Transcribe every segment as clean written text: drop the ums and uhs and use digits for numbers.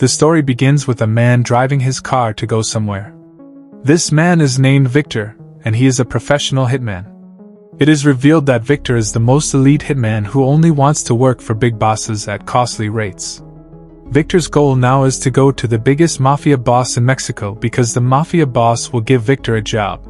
The story begins with a man driving his car to go somewhere. This man is named Victor, and he is a professional hitman. It is revealed that Victor is the most elite hitman who only wants to work for big bosses at costly rates. Victor's goal now is to go to the biggest mafia boss in Mexico because the mafia boss will give Victor a job.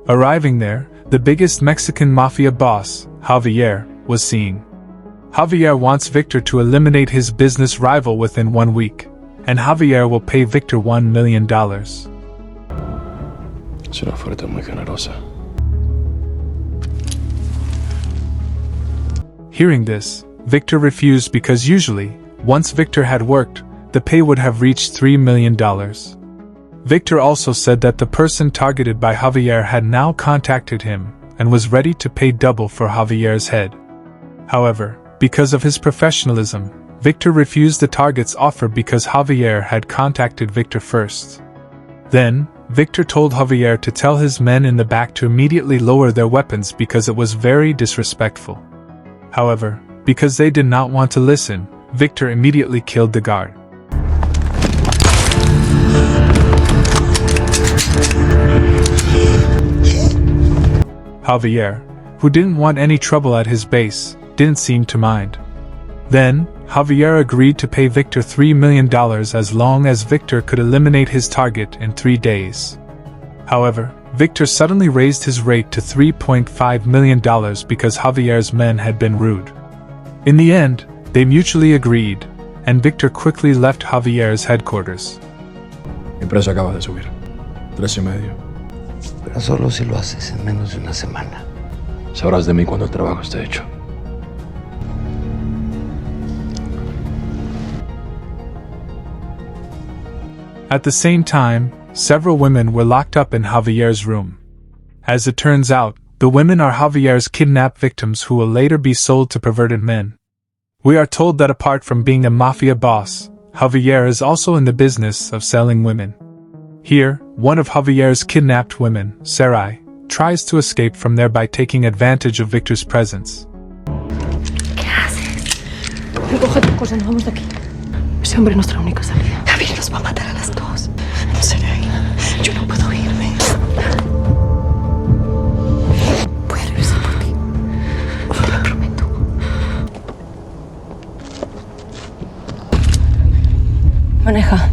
Arriving there, the biggest Mexican mafia boss, Javier, was seen. Javier wants Victor to eliminate his business rival within 1 week, and Javier will pay Victor $1 million. Es una oferta muy generosa. Hearing this, Victor refused because usually, once Victor had worked, the pay would have reached $3 million. Victor also said that the person targeted by Javier had now contacted him and was ready to pay double for Javier's head. However, because of his professionalism, Victor refused the target's offer because Javier had contacted Victor first. Then, Victor told Javier to tell his men in the back to immediately lower their weapons because it was very disrespectful. However, because they did not want to listen, Victor immediately killed the guard. Javier, who didn't want any trouble at his base, didn't seem to mind. Then, Javier agreed to pay Victor $3 million as long as Victor could eliminate his target in 3 days. However, Victor suddenly raised his rate to $3.5 million because Javier's men had been rude. In the end, they mutually agreed, and Victor quickly left Javier's headquarters. Mi precio acaba de subir. 3,5. Pero solo si lo haces en menos de una semana. Sabrás de mí cuando el trabajo esté hecho. At the same time, several women were locked up in Javier's room. As it turns out, the women are Javier's kidnapped victims who will later be sold to perverted men. We are told that apart from being a mafia boss, Javier is also in the business of selling women. Here, one of Javier's kidnapped women, Sarai, tries to escape from there by taking advantage of Victor's presence. ¿Qué haces? Recoge tu cosa, nos vamos de aquí. Ese hombre es nuestra única salida. Javier nos va a matar a las dos. No seré ahí. Yo no puedo irme. Voy a regresar por ti. Te lo prometo. Maneja.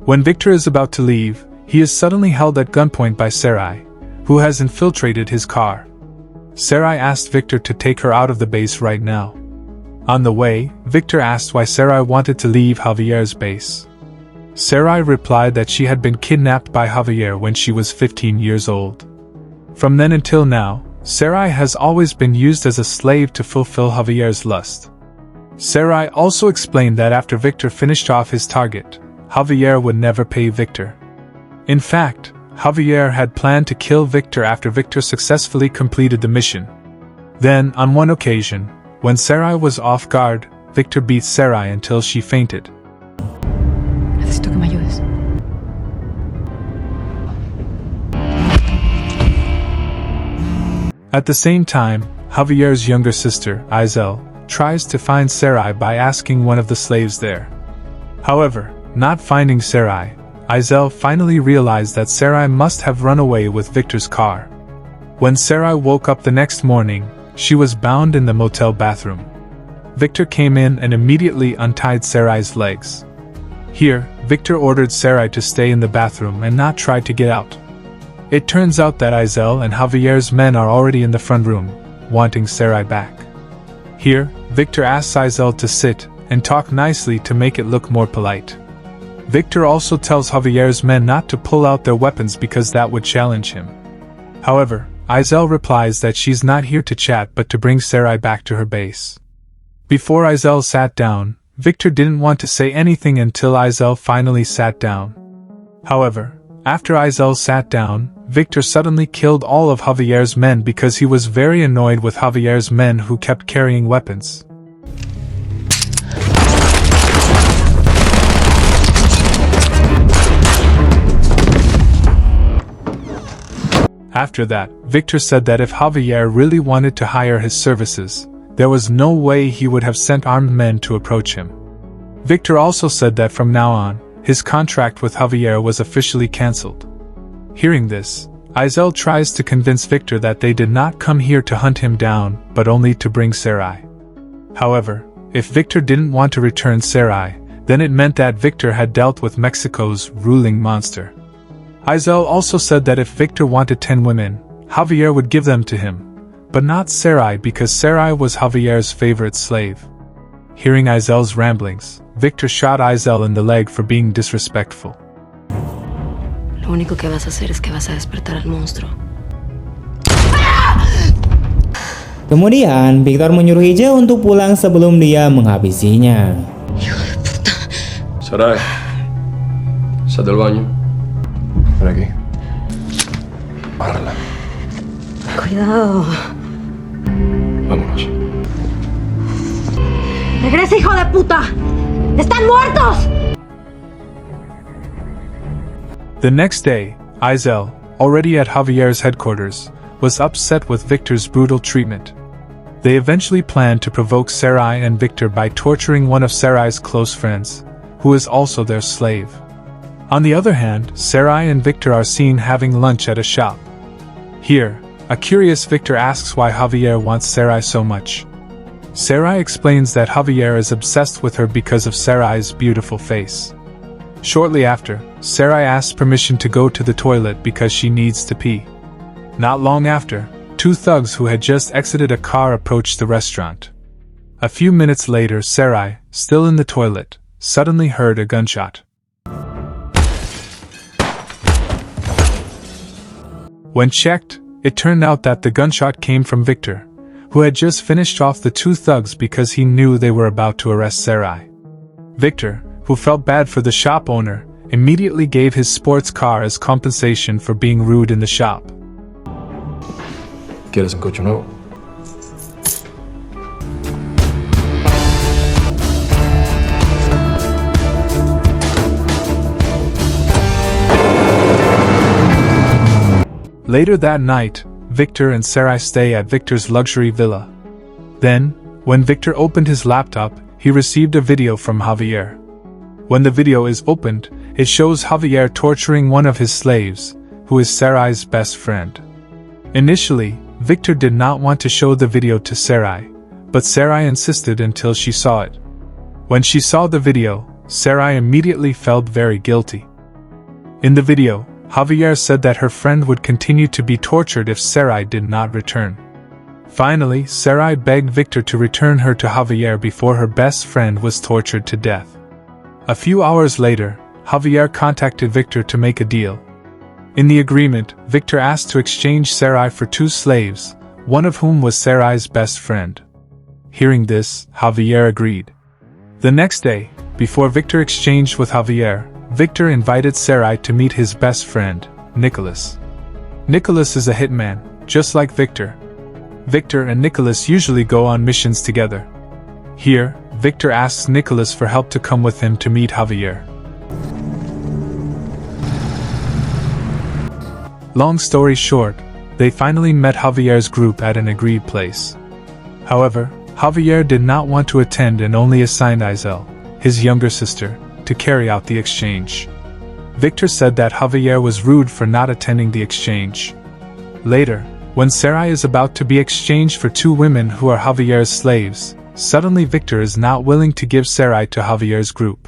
When Victor is about to leave, he is suddenly held at gunpoint by Sarai, who has infiltrated his car. Sarai asked Victor to take her out of the base right now. On the way, Victor asked why Sarai wanted to leave Javier's base. Sarai replied that she had been kidnapped by Javier when she was 15 years old. From then until now, Sarai has always been used as a slave to fulfill Javier's lust. Sarai also explained that after Victor finished off his target, Javier would never pay Victor. In fact, Javier had planned to kill Victor after Victor successfully completed the mission. Then, on one occasion, when Sarai was off guard, Victor beat Sarai until she fainted. Necesito que me ayudes. At the same time, Javier's younger sister, Isel, tries to find Sarai by asking one of the slaves there. However, not finding Sarai, Isel finally realized that Sarai must have run away with Victor's car. When Sarai woke up the next morning, she was bound in the motel bathroom. Victor came in and immediately untied Sarai's legs. Here, Victor ordered Sarai to stay in the bathroom and not try to get out. It turns out that Isel and Javier's men are already in the front room, wanting Sarai back. Here, Victor asks Isel to sit and talk nicely to make it look more polite. Victor also tells Javier's men not to pull out their weapons because that would challenge him. However, Isel replies that she's not here to chat but to bring Sarai back to her base. Before Isel sat down, Victor didn't want to say anything until Isel finally sat down. However, after Isel sat down, Victor suddenly killed all of Javier's men because he was very annoyed with Javier's men who kept carrying weapons. After that, Victor said that if Javier really wanted to hire his services, There was no way he would have sent armed men to approach him. Victor also said that from now on, his contract with Javier was officially cancelled. Hearing this, Izel tries to convince Victor that they did not come here to hunt him down, but only to bring Sarai. However, if Victor didn't want to return Sarai, then it meant that Victor had dealt with Mexico's ruling monster. Izel also said that if Victor wanted 10 women, Javier would give them to him, but not Sarai because Sarai was Javier's favorite slave. Hearing Izel's ramblings, Victor shot Izel in the leg for being disrespectful. Lo único que vas a hacer es que vas a despertar al monstruo. Kemudian, Victor menyuruh Ije untuk pulang sebelum dia menghabisinya. Sarai, sal del baño. Ven aquí. Párala. Cuidado. Vámonos. ¡Regresa, hijo de puta! ¡Están muertos! The next day, Izel, already at Javier's headquarters, was upset with Victor's brutal treatment. They eventually planned to provoke Sarai and Victor by torturing one of Sarai's close friends, who is also their slave. On the other hand, Sarai and Victor are seen having lunch at a shop. Here, a curious Victor asks why Javier wants Sarai so much. Sarai explains that Javier is obsessed with her because of Sarai's beautiful face. Shortly after, Sarai asks permission to go to the toilet because she needs to pee. Not long after, two thugs who had just exited a car approached the restaurant. A few minutes later, Sarai, still in the toilet, suddenly heard a gunshot. When checked, it turned out that the gunshot came from Victor, who had just finished off the two thugs because he knew they were about to arrest Sarai. Victor, who felt bad for the shop owner, immediately gave his sports car as compensation for being rude in the shop. ¿Quieres un coche nuevo? Later that night, Victor and Sarai stay at Victor's luxury villa. Then, when Victor opened his laptop, he received a video from Javier. When the video is opened, it shows Javier torturing one of his slaves, who is Sarai's best friend. Initially, Victor did not want to show the video to Sarai, but Sarai insisted until she saw it. When she saw the video, Sarai immediately felt very guilty. In the video, Javier said that her friend would continue to be tortured if Sarai did not return. Finally, Sarai begged Victor to return her to Javier before her best friend was tortured to death. A few hours later, Javier contacted Victor to make a deal. In the agreement, Victor asked to exchange Sarai for two slaves, one of whom was Sarai's best friend. Hearing this, Javier agreed. The next day, before Victor exchanged with Javier, Victor invited Sarai to meet his best friend, Nicholas. Nicholas is a hitman, just like Victor. Victor and Nicholas usually go on missions together. Here, Victor asks Nicholas for help to come with him to meet Javier. Long story short, they finally met Javier's group at an agreed place. However, Javier did not want to attend and only assigned Izel, his younger sister, to carry out the exchange. Victor said that Javier was rude for not attending the exchange. Later, when Sarai is about to be exchanged for two women who are Javier's slaves, suddenly Victor is not willing to give Sarai to Javier's group.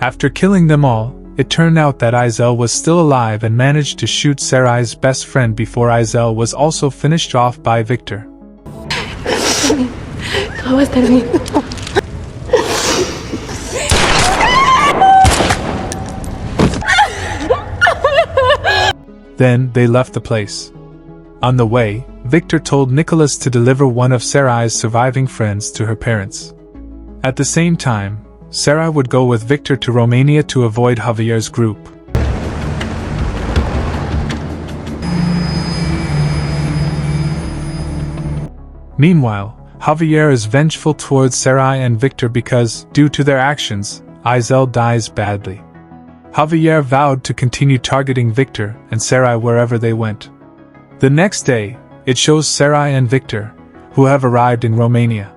After killing them all, it turned out that Izel was still alive and managed to shoot Sarai's best friend before Izel was also finished off by Victor. Todo va a estar bien. Then they left the place. On the way, Victor told Nicholas to deliver one of Sarai's surviving friends to her parents. At the same time, Sarai would go with Victor to Romania to avoid Javier's group. Meanwhile, Javier is vengeful towards Sarai and Victor because, due to their actions, Izel dies badly. Javier vowed to continue targeting Victor and Sarai wherever they went. The next day, it shows Sarai and Victor, who have arrived in Romania.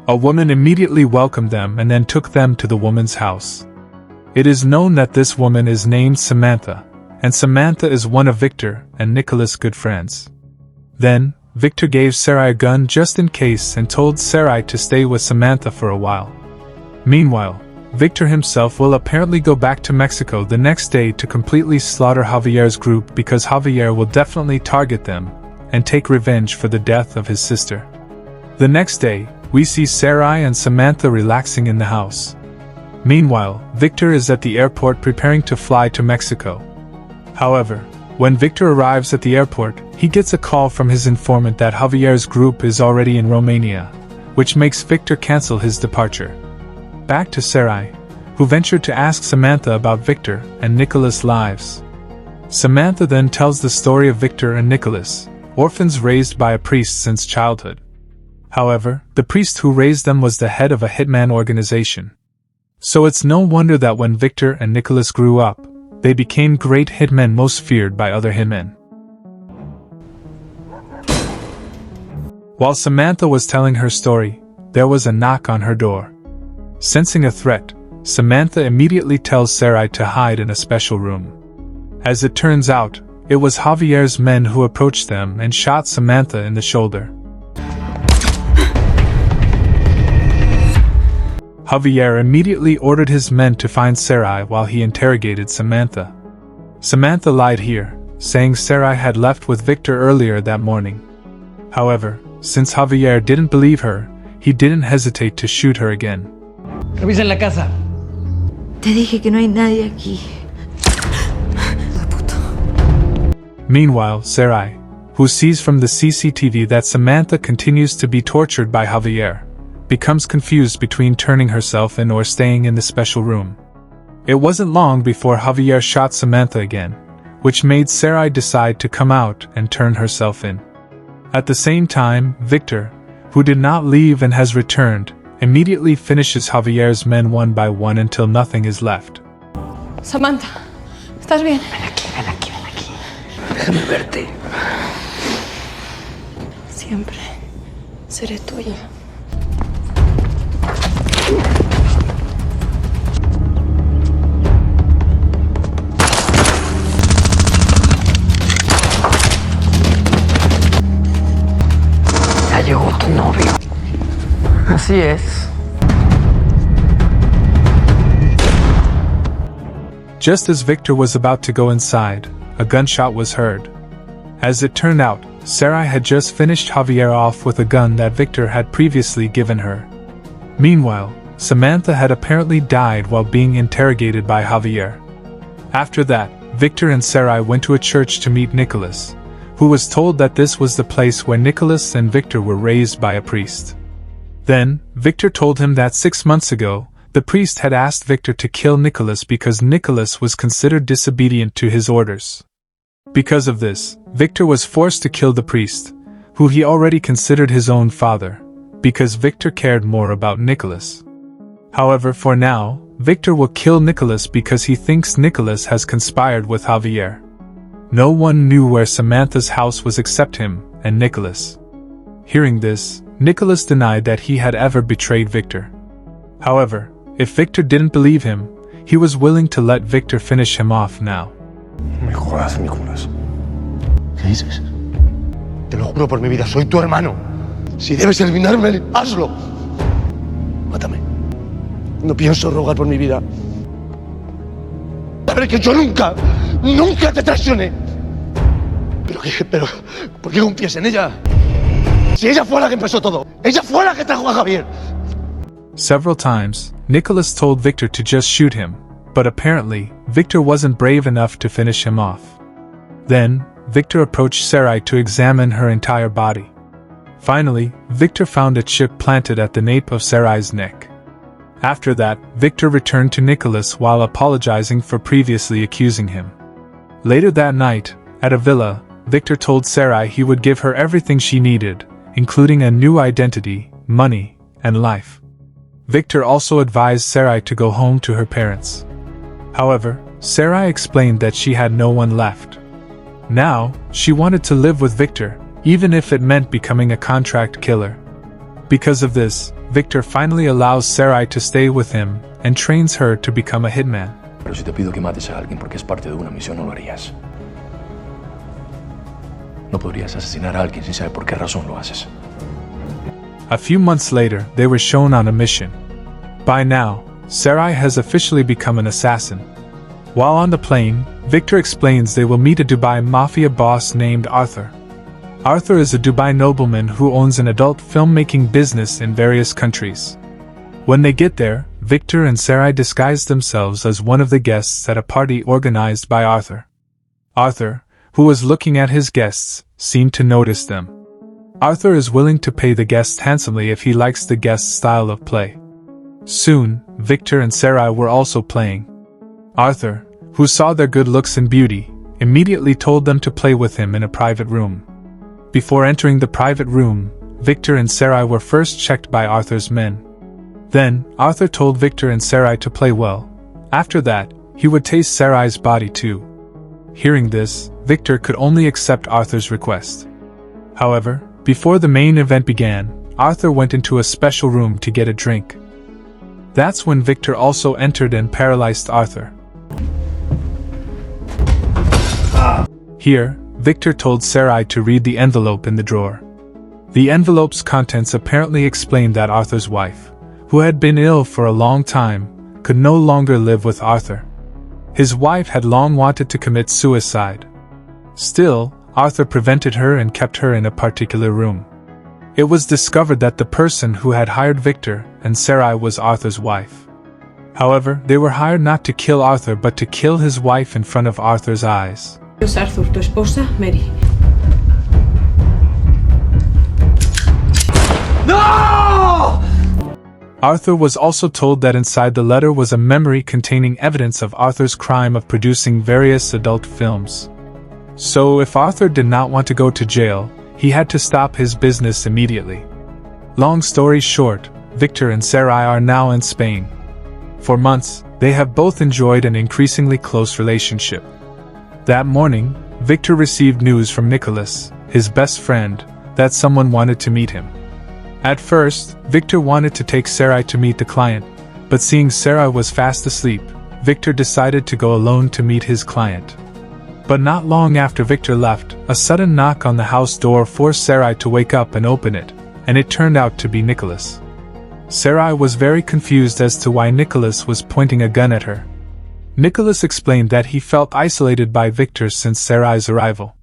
A woman immediately welcomed them and then took them to the woman's house. It is known that this woman is named Samantha, and Samantha is one of Victor and Nicholas' good friends. Then, Victor gave Sarai a gun just in case and told Sarai to stay with Samantha for a while. Meanwhile, Victor himself will apparently go back to Mexico the next day to completely slaughter Javier's group because Javier will definitely target them and take revenge for the death of his sister. The next day, we see Sarai and Samantha relaxing in the house. Meanwhile, Victor is at the airport preparing to fly to Mexico. However, when Victor arrives at the airport, he gets a call from his informant that Javier's group is already in Romania, which makes Victor cancel his departure. Back to Sarai, who ventured to ask Samantha about Victor and Nicholas' lives. Samantha then tells the story of Victor and Nicholas, orphans raised by a priest since childhood. However, the priest who raised them was the head of a Hitman organization. So it's no wonder that when Victor and Nicholas grew up, they became great hitmen most feared by other hitmen. While Samantha was telling her story, there was a knock on her door. Sensing a threat, Samantha immediately tells Sarai to hide in a special room. As it turns out, it was Javier's men who approached them and shot Samantha in the shoulder. Javier immediately ordered his men to find Sarai while he interrogated Samantha. Samantha lied here, saying Sarai had left with Victor earlier that morning. However, since Javier didn't believe her, he didn't hesitate to shoot her again. Revisen la casa. Te dije que no hay nadie aquí. Meanwhile, Sarai, who sees from the CCTV that Samantha continues to be tortured by Javier, becomes confused between turning herself in or staying in the special room. It wasn't long before Javier shot Samantha again, which made Sarai decide to come out and turn herself in. At the same time, Victor, who did not leave and has returned, immediately finishes Javier's men one by one until nothing is left. Samantha, ¿estás bien? Ven aquí. Déjame verte. Siempre seré tuya. Ya llegó tu novio. Así es. Just as Victor was about to go inside, a gunshot was heard. As it turned out, Sarai had just finished Javier off with a gun that Victor had previously given her. Meanwhile, Samantha had apparently died while being interrogated by Javier. After that, Victor and Sarai went to a church to meet Nicholas, who was told that this was the place where Nicholas and Victor were raised by a priest. Then, Victor told him that 6 months ago, the priest had asked Victor to kill Nicholas because Nicholas was considered disobedient to his orders. Because of this, Victor was forced to kill the priest, who he already considered his own father, because Victor cared more about Nicholas. However, for now, Victor will kill Nicholas because he thinks Nicholas has conspired with Javier. No one knew where Samantha's house was except him and Nicholas. Hearing this, Nicholas denied that he had ever betrayed Victor. However, if Victor didn't believe him, he was willing to let Victor finish him off now. Me jodas, Nicolás. ¿Qué dices? Te lo juro por mi vida, soy tu hermano. Si debes eliminarme, hazlo. Mátame. No pienso rogar por mi vida. Saber que yo nunca te traicioné. Pero, ¿por qué confías en ella? Si ella fue la que empezó todo. Ella fue la que trajo a Javier. Several times, Nicholas told Victor to just shoot him, but apparently, Victor wasn't brave enough to finish him off. Then, Victor approached Sarai to examine her entire body. Finally, Victor found a chip planted at the nape of Sarai's neck. After that, Victor returned to Nicholas while apologizing for previously accusing him. Later that night, at a villa, Victor told Sarai he would give her everything she needed, including a new identity, money, and life. Victor also advised Sarai to go home to her parents. However, Sarai explained that she had no one left. Now, she wanted to live with Victor, even if it meant becoming a contract killer. Because of this, Victor finally allows Sarai to stay with him and trains her to become a hitman. Pero si te pido que mates a alguien porque es parte de una misión, no lo harías. No podrías asesinar a alguien sin saber por qué razón lo haces. A few months later, they were shown on a mission. By now, Sarai has officially become an assassin. While on the plane, Victor explains they will meet a Dubai mafia boss named Arthur. Arthur is a Dubai nobleman who owns an adult filmmaking business in various countries. When they get there, Victor and Sarai disguise themselves as one of the guests at a party organized by Arthur. Arthur, who was looking at his guests, seemed to notice them. Arthur is willing to pay the guests handsomely if he likes the guest's style of play. Soon, Victor and Sarai were also playing. Arthur, who saw their good looks and beauty, immediately told them to play with him in a private room. Before entering the private room, Victor and Sarai were first checked by Arthur's men. Then, Arthur told Victor and Sarai to play well. After that, he would taste Sarai's body too. Hearing this, Victor could only accept Arthur's request. However, before the main event began, Arthur went into a special room to get a drink. That's when Victor also entered and paralyzed Arthur. Here, Victor told Sarai to read the envelope in the drawer. The envelope's contents apparently explained that Arthur's wife, who had been ill for a long time, could no longer live with Arthur. His wife had long wanted to commit suicide. Still, Arthur prevented her and kept her in a particular room. It was discovered that the person who had hired Victor and Sarai was Arthur's wife. However, they were hired not to kill Arthur but to kill his wife in front of Arthur's eyes. Es Arthur, tu esposa, Mary. ¡No! Arthur was also told that inside the letter was a memory containing evidence of Arthur's crime of producing various adult films. So if Arthur did not want to go to jail, he had to stop his business immediately. Long story short, Victor and Sarai are now in Spain. For months, they have both enjoyed an increasingly close relationship. That morning, Victor received news from Nicholas, his best friend, that someone wanted to meet him. At first, Victor wanted to take Sarai to meet the client, but seeing Sarai was fast asleep, Victor decided to go alone to meet his client. But not long after Victor left, a sudden knock on the house door forced Sarai to wake up and open it, and it turned out to be Nicholas. Sarai was very confused as to why Nicholas was pointing a gun at her. Nicholas explained that he felt isolated by Victor since Sarai's arrival.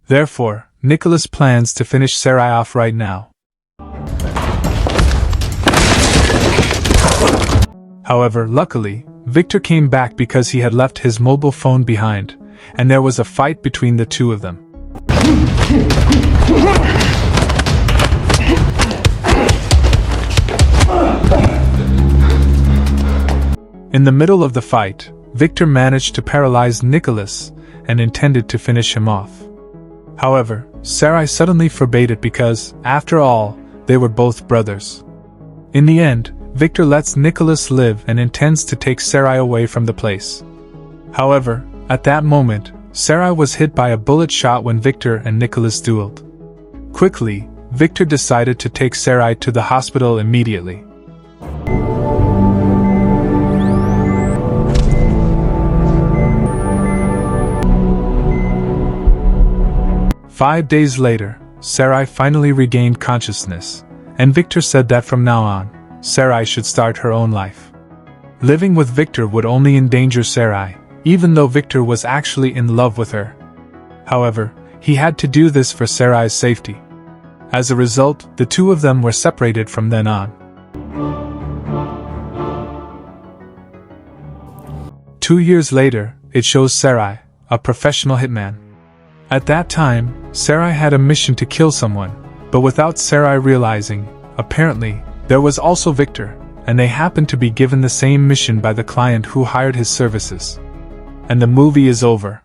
Therefore, Nicholas plans to finish Sarai off right now. However, luckily, Victor came back because he had left his mobile phone behind, and there was a fight between the two of them. In the middle of the fight, Victor managed to paralyze Nicholas and intended to finish him off. However, Sarai suddenly forbade it because, after all, they were both brothers. In the end, Victor lets Nicholas live and intends to take Sarai away from the place. However, at that moment, Sarai was hit by a bullet shot when Victor and Nicholas dueled. Quickly, Victor decided to take Sarai to the hospital immediately. Five days later, Sarai finally regained consciousness, and Victor said that from now on, Sarai should start her own life. Living with Victor would only endanger Sarai, even though Victor was actually in love with her. However, he had to do this for Sarai's safety. As a result, the two of them were separated from then on. 2 years later, it shows Sarai, a professional hitman. At that time, Sarai had a mission to kill someone, but without Sarai realizing, apparently, there was also Victor, and they happened to be given the same mission by the client who hired his services. And the movie is over.